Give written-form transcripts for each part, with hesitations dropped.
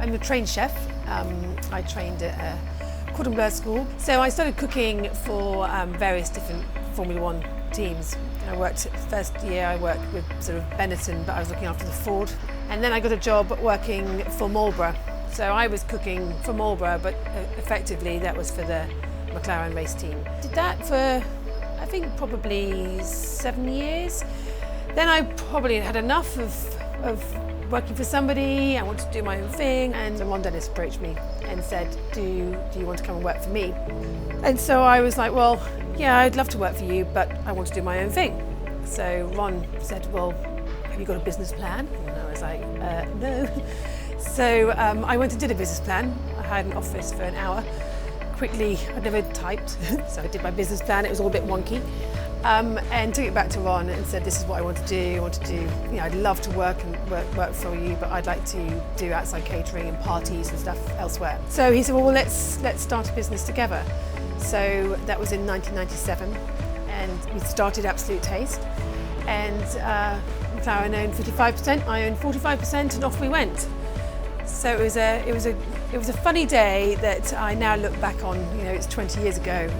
I'm a trained chef. I trained at a cordon bleu school. So I started cooking for various different Formula One teams. First year I worked with sort of Benetton, but I was looking after the Ford. And then I got a job working for Marlboro. So I was cooking for Marlboro, but effectively that was for the McLaren race team. Did that for, I think, probably 7 years. Then I probably had enough of working for somebody. I wanted to do my own thing, and Ron Dennis approached me and said, do you want to come and work for me? And so I was like, well, yeah, I'd love to work for you, but I want to do my own thing. So Ron said, well, have you got a business plan? And I was like, no. So I went and did a business plan. I had an office for an hour. Quickly, I'd never typed, so I did my business plan. It was all a bit wonky. And took it back to Ron and said, this is what I want to do. I'd love to work for you, but I'd like to do outside catering and parties and stuff elsewhere. So he said, well, let's start a business together. So that was in 1997, and we started Absolute Taste. And McLaren owned 55%, I owned 45%, and off we went. So it was a funny day that I now look back on. It's 20 years ago,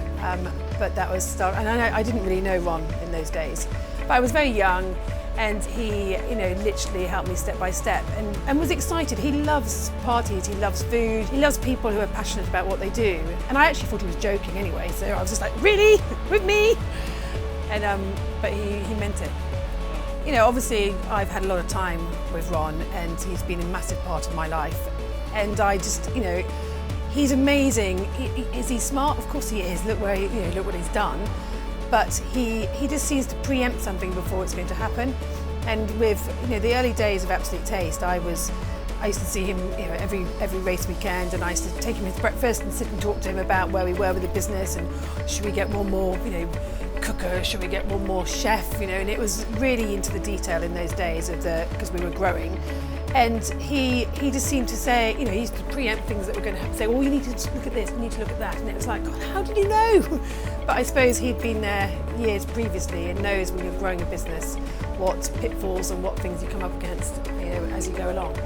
but that was and I didn't really know Ron in those days, but I was very young, and he literally helped me step by step, and was excited. He loves parties, he loves food, he loves people who are passionate about what they do, and I actually thought he was joking anyway. So I was just like, really, with me? And but he meant it. Obviously I've had a lot of time with Ron, and he's been a massive part of my life. And I just, he's amazing. Is he smart? Of course he is. Look where look what he's done. But he just seems to preempt something before it's going to happen. And with the early days of Absolute Taste, I used to see him every race weekend, and I used to take him to breakfast and sit and talk to him about where we were with the business, and should we get one more cooker, should we get one more chef, and it was really into the detail in those days because we were growing. And he just seemed to say, he used to preempt things that were going to happen, say, well, you need to look at this, you need to look at that, and it was like, God, how did he know? But I suppose he'd been there years previously and knows when you're growing a business what pitfalls and what things you come up against, as you go along.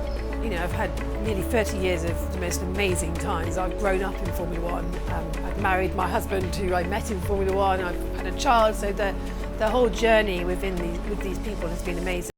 I've had nearly 30 years of the most amazing times. I've grown up in Formula One. I've married my husband, who I met in Formula One. I've had a child, so the whole journey with these people has been amazing.